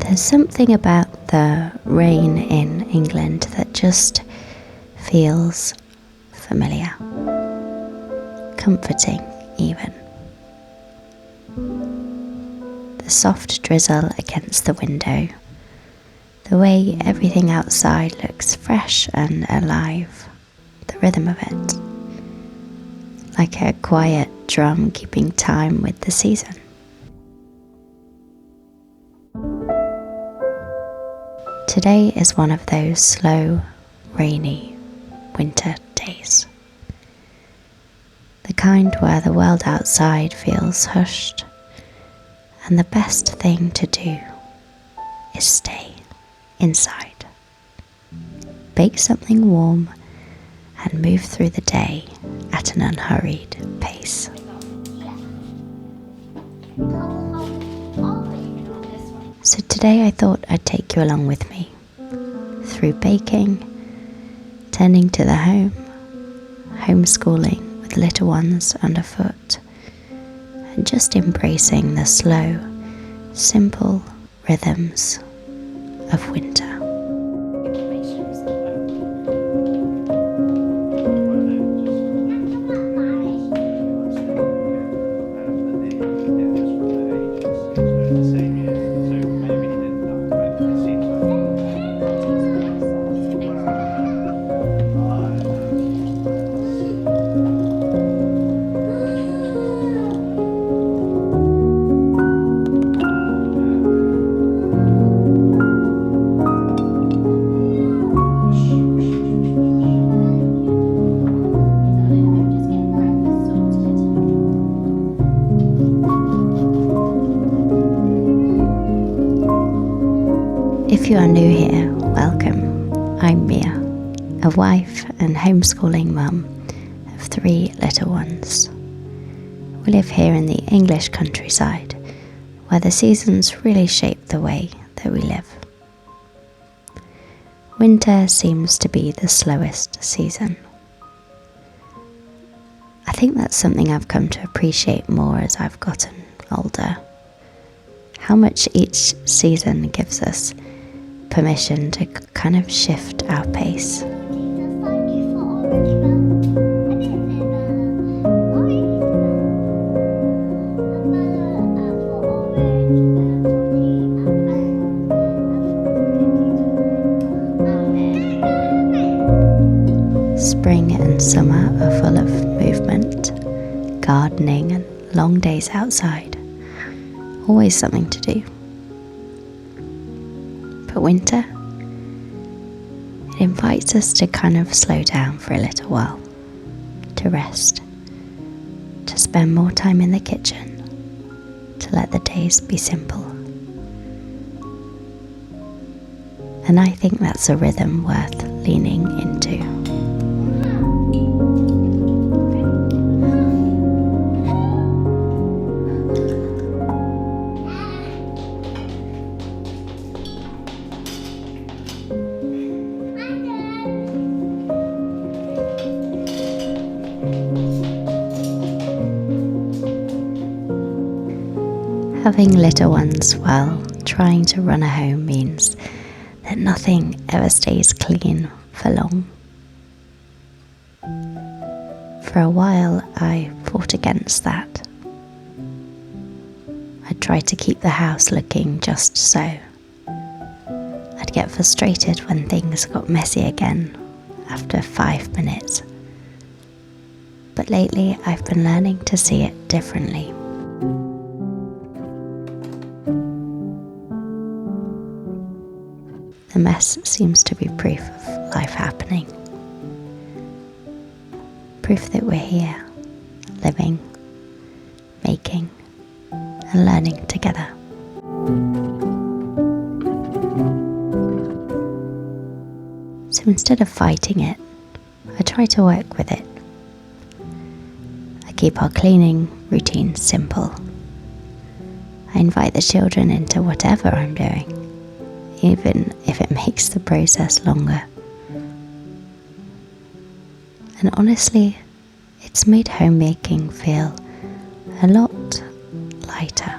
There's something about the rain in England that just feels familiar, comforting even. The soft drizzle against the window, the way everything outside looks fresh and alive, the rhythm of it, like a quiet drum keeping time with the season. Today is one of those slow, rainy winter days. The kind where the world outside feels hushed, and the best thing to do is stay inside. Bake something warm and move through the day at an unhurried pace. So today I thought I'd take you along with me through baking, tending to the home, homeschooling with little ones underfoot, and just embracing the slow, simple rhythms of winter. If you are new here, welcome. I'm Mia, a wife and homeschooling mum of 3 little ones. We live here in the English countryside, where the seasons really shape the way that we live. Winter seems to be the slowest season. I think that's something I've come to appreciate more as I've gotten older. How much each season gives us permission to kind of shift our pace. Spring and summer are full of movement, gardening and long days outside. Always something to do. But winter, it invites us to kind of slow down for a little while, to rest, to spend more time in the kitchen, to let the days be simple. And I think that's a rhythm worth leaning into. Having little ones while trying to run a home means that nothing ever stays clean for long. For a while, I fought against that. I'd try to keep the house looking just so. I'd get frustrated when things got messy again after 5 minutes. But lately, I've been learning to see it differently. The mess seems to be proof of life happening. Proof that we're here, living, making, and learning together. So instead of fighting it, I try to work with it. I keep our cleaning routine simple. I invite the children into whatever I'm doing, even if it makes the process longer. And honestly, it's made homemaking feel a lot lighter.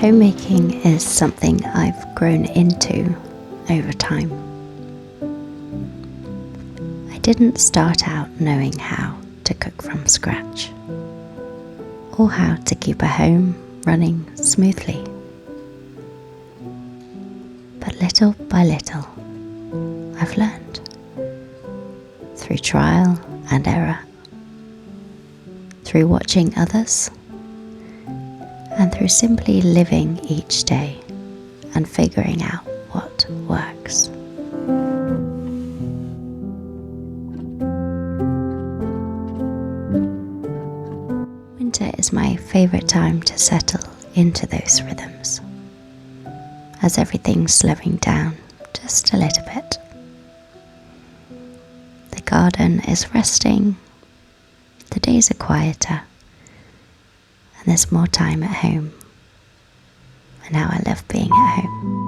Homemaking is something I've grown into over time. I didn't start out knowing how to cook from scratch or how to keep a home running smoothly. But little by little, I've learned through trial and error, through watching others, and through simply living each day and figuring out what works. Winter is my favourite time to settle into those rhythms, as everything's slowing down just a little bit. The garden is resting, the days are quieter, and there's more time at home. And how I love being at home.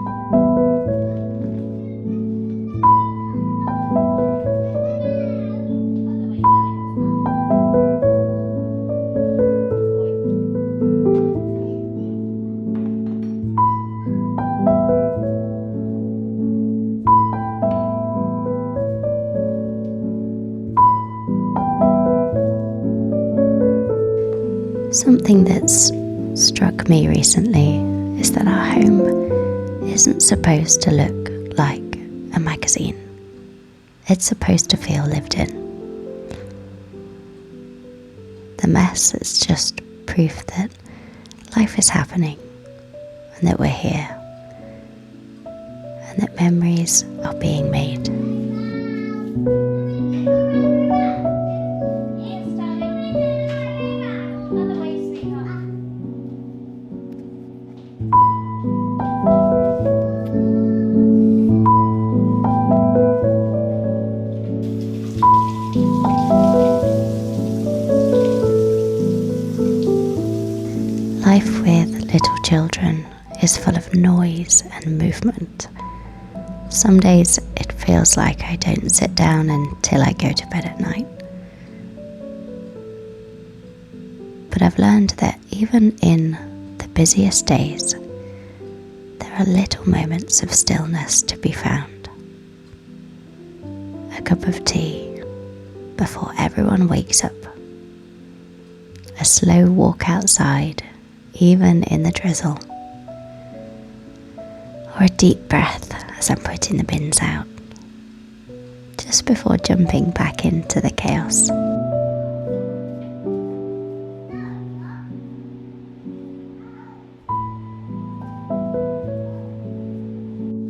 Something that's struck me recently is that our home isn't supposed to look like a magazine. It's supposed to feel lived in. The mess is just proof that life is happening and that we're here and that memories are being made. Life with little children is full of noise and movement. Some days it feels like I don't sit down until I go to bed at night. But I've learned that even in the busiest days, there are little moments of stillness to be found. A cup of tea before everyone wakes up. A slow walk outside, even in the drizzle. Or a deep breath as I'm putting the bins out, just before jumping back into the chaos.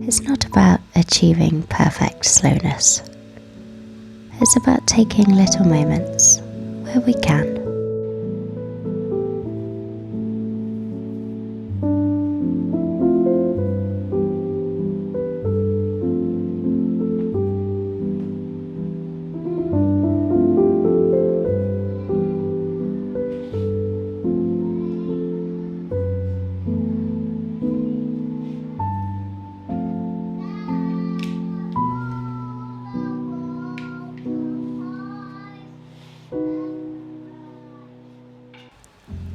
It's not about achieving perfect slowness. It's about taking little moments where we can.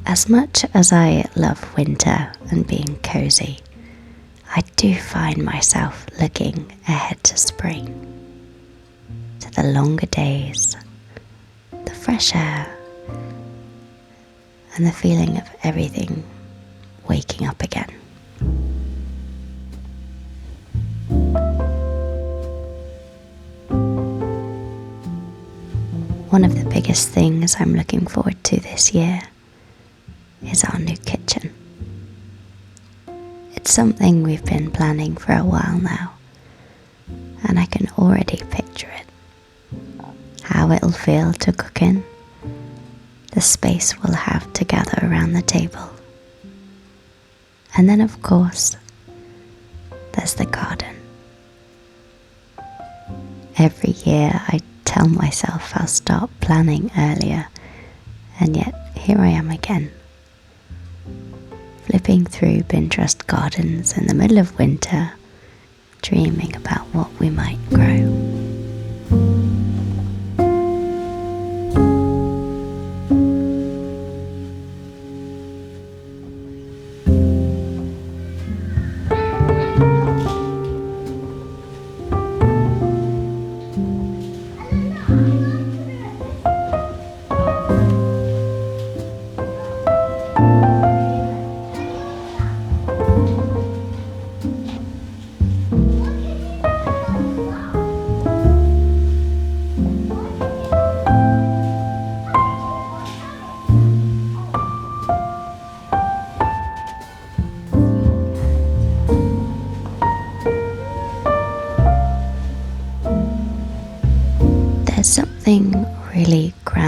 As much as I love winter and being cozy, I do find myself looking ahead to spring, to the longer days, the fresh air, and the feeling of everything waking up again. One of the biggest things I'm looking forward to this year is our new kitchen. It's something we've been planning for a while now, and I can already picture it. How it'll feel to cook in, the space we'll have to gather around the table. And then of course, there's the garden. Every year I tell myself I'll start planning earlier, and yet here I am again, flipping through Pinterest gardens in the middle of winter, dreaming about what we might grow.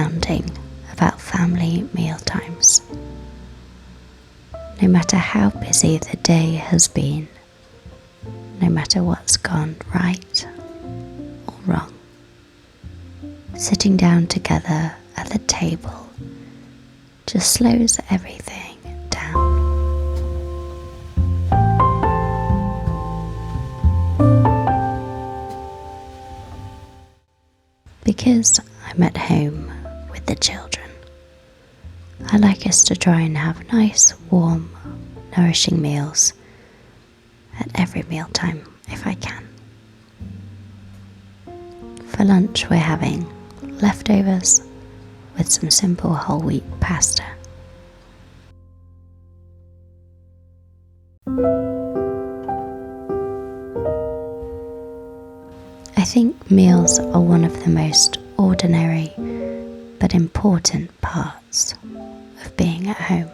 grounding about family mealtimes. No matter how busy the day has been, no matter what's gone right or wrong, sitting down together at the table just slows everything down. Because I'm at home with the children, I like us to try and have nice, warm, nourishing meals at every mealtime if I can. For lunch we're having leftovers with some simple whole wheat pasta. I think meals are one of the most ordinary but important parts of being at home.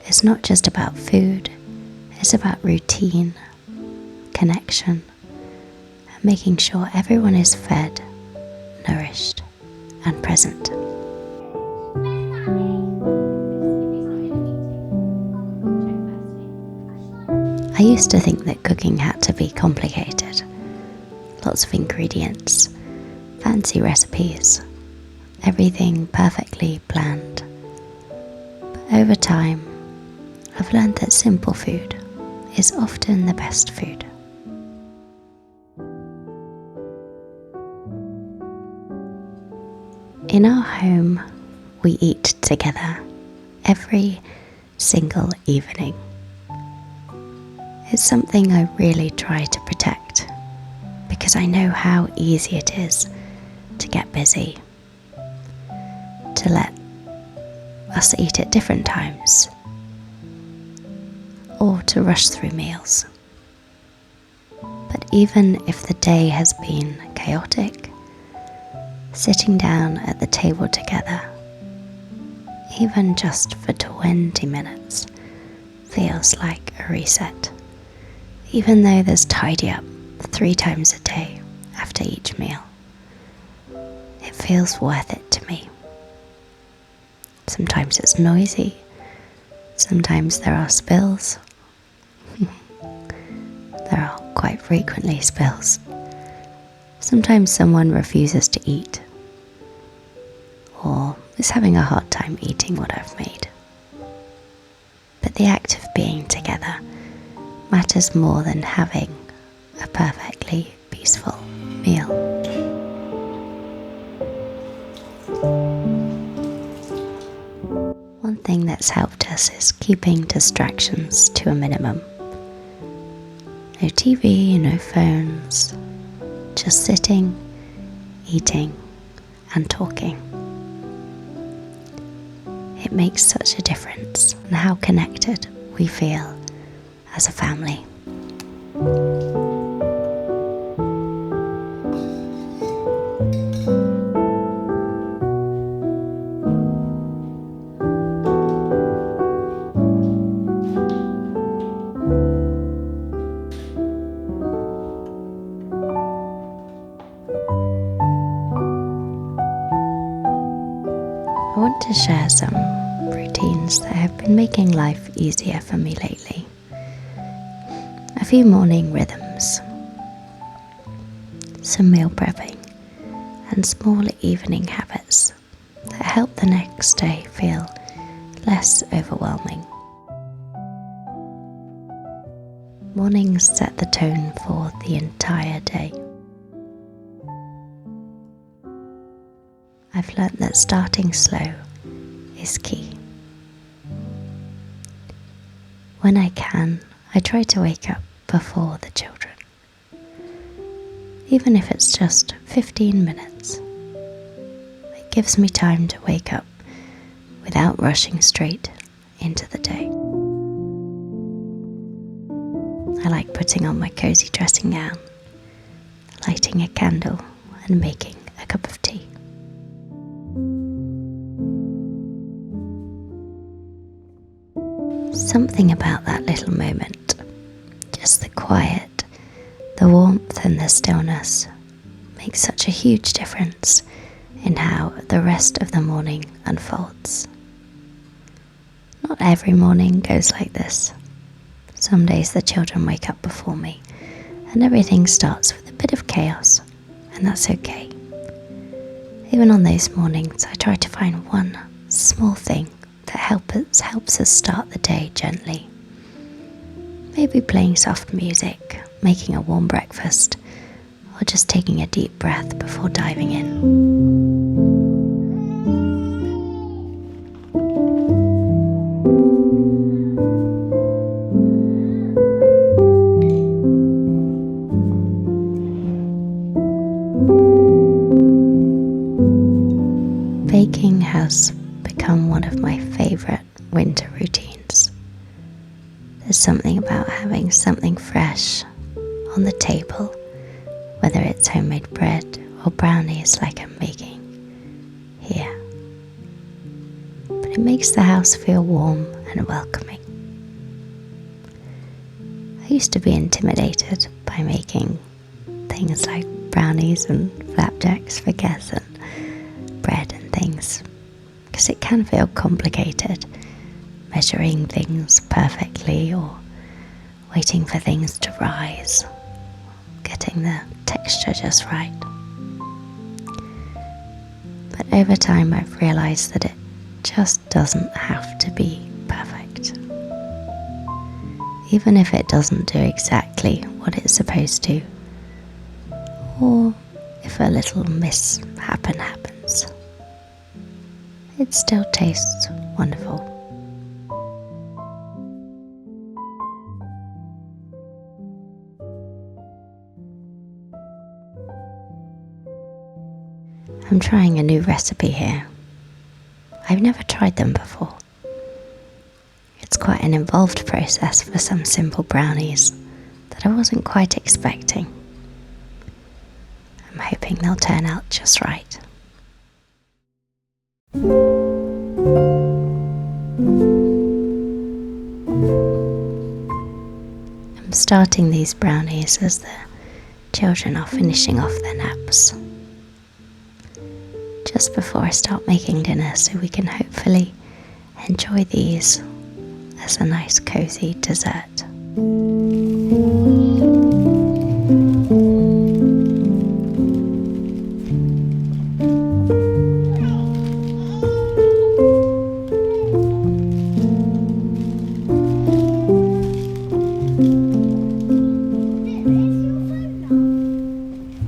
It's not just about food, it's about routine, connection, and making sure everyone is fed, nourished, and present. I used to think that cooking had to be complicated. Lots of ingredients, fancy recipes, everything perfectly planned. But over time, I've learned that simple food is often the best food. In our home, we eat together every single evening. It's something I really try to protect because I know how easy it is to get busy, to let us eat at different times, or to rush through meals. But even if the day has been chaotic, sitting down at the table together, even just for 20 minutes, feels like a reset, even though there's tidy up 3 times a day after each meal. It feels worth it to me. Sometimes it's noisy, sometimes there are spills. There are quite frequently spills. Sometimes someone refuses to eat, or is having a hard time eating what I've made. But the act of being together matters more than having a perfectly peaceful meal. One thing that's helped us is keeping distractions to a minimum. No TV, no phones, just sitting, eating, and talking. It makes such a difference in how connected we feel as a family. I want to share some routines that have been making life easier for me lately. A few morning rhythms, some meal prepping, and small evening habits that help the next day feel less overwhelming. Mornings set the tone for the entire day. I've learnt that starting slow is key. When I can, I try to wake up before the children, even if it's just 15 minutes. It gives me time to wake up without rushing straight into the day. I like putting on my cozy dressing gown, lighting a candle, and making a cup of tea. Something about that little moment, just the quiet, the warmth and the stillness, makes such a huge difference in how the rest of the morning unfolds. Not every morning goes like this. Some days the children wake up before me and everything starts with a bit of chaos, and that's okay. Even on those mornings, I try to find one small thing that helps us start the day gently. Maybe playing soft music, making a warm breakfast, or just taking a deep breath before diving in. Baking has become one of my favourite winter routines. There's something about having something fresh on the table, whether it's homemade bread or brownies like I'm making here. But it makes the house feel warm and welcoming. I used to be intimidated by making things like brownies and flapjacks for guests and bread and things, because it can feel complicated, measuring things perfectly or waiting for things to rise, getting the texture just right. But over time I've realised that it just doesn't have to be perfect. Even if it doesn't do exactly what it's supposed to, or if a little mishap happens, it still tastes wonderful. I'm trying a new recipe here. I've never tried them before. It's quite an involved process for some simple brownies that I wasn't quite expecting. I'm hoping they'll turn out just right. I'm starting these brownies as the children are finishing off their naps, just before I start making dinner, so we can hopefully enjoy these as a nice cozy dessert.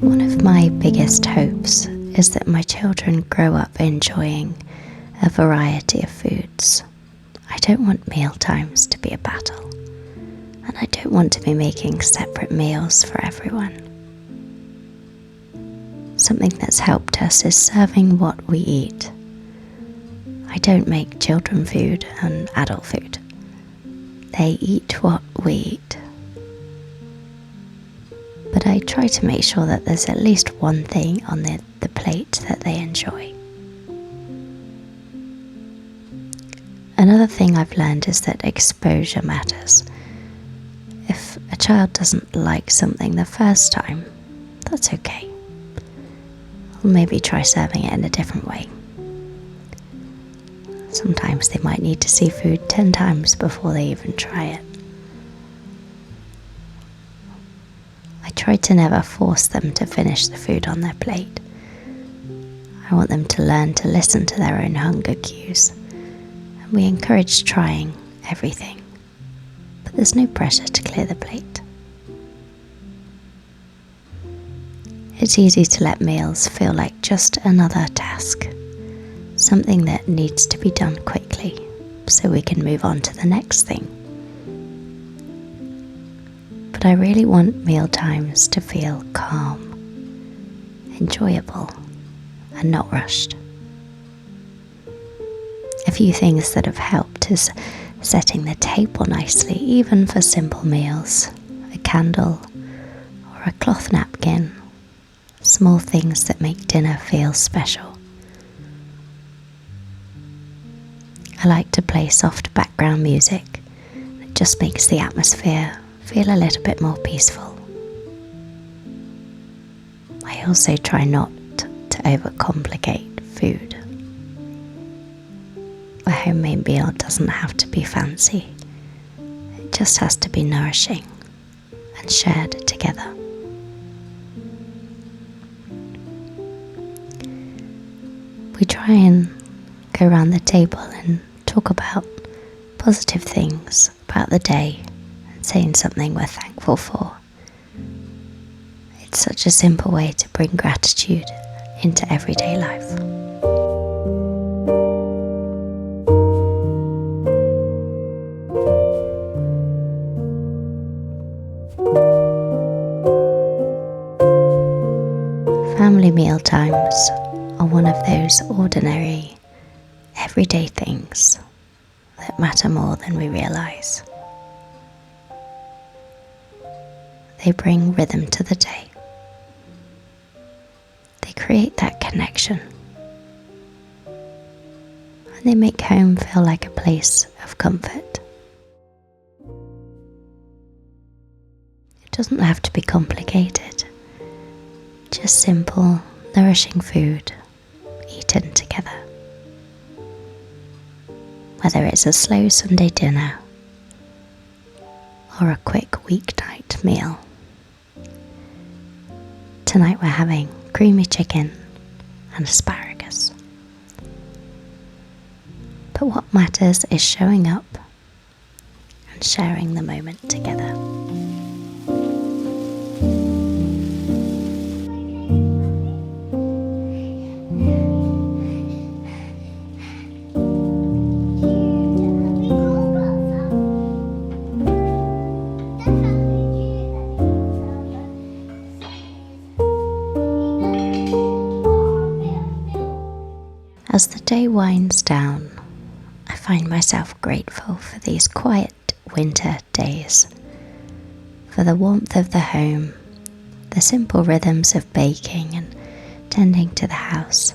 One of my biggest hopes is that my children grow up enjoying a variety of foods. I don't want meal times to be a battle, and I don't want to be making separate meals for everyone. Something that's helped us is serving what we eat. I don't make children food and adult food. They eat what we eat. But I try to make sure that there's at least one thing on the plate that they enjoy. Another thing I've learned is that exposure matters. If a child doesn't like something the first time, that's okay. Or maybe try serving it in a different way. Sometimes they might need to see food 10 times before they even try it. I try to never force them to finish the food on their plate. I want them to learn to listen to their own hunger cues, and we encourage trying everything, but there's no pressure to clear the plate. It's easy to let meals feel like just another task, something that needs to be done quickly so we can move on to the next thing. But I really want meal times to feel calm, enjoyable, and not rushed. A few things that have helped is setting the table nicely, even for simple meals, a candle or a cloth napkin, small things that make dinner feel special. I like to play soft background music that just makes the atmosphere feel a little bit more peaceful. I also try not to overcomplicate food. A homemade meal doesn't have to be fancy, it just has to be nourishing and shared together. We try and go around the table and talk about positive things about the day and saying something we're thankful for. It's such a simple way to bring gratitude into everyday life. Family meal times are one of those ordinary, everyday things that matter more than we realise. They bring rhythm to the day. They create that connection. And they make home feel like a place of comfort. It doesn't have to be complicated. Just simple, nourishing food eaten together. Whether it's a slow Sunday dinner or a quick weeknight meal. Tonight we're having creamy chicken and asparagus. But what matters is showing up and sharing the moment together. As the day winds down, I find myself grateful for these quiet winter days, for the warmth of the home, the simple rhythms of baking and tending to the house,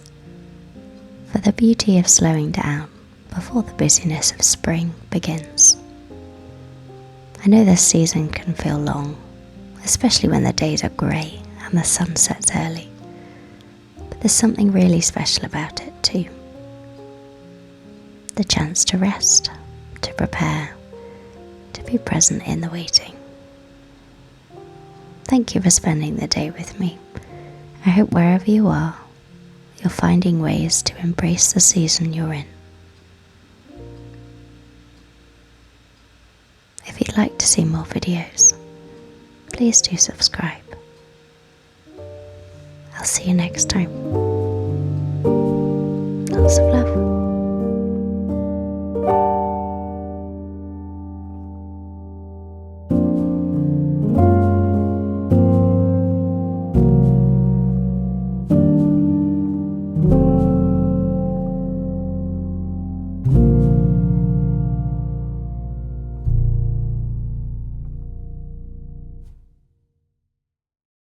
for the beauty of slowing down before the busyness of spring begins. I know this season can feel long, especially when the days are grey and the sun sets early. But there's something really special about it too. The chance to rest, to prepare, to be present in the waiting. Thank you for spending the day with me. I hope wherever you are, you're finding ways to embrace the season you're in. If you'd like to see more videos, please do subscribe. I'll see you next time.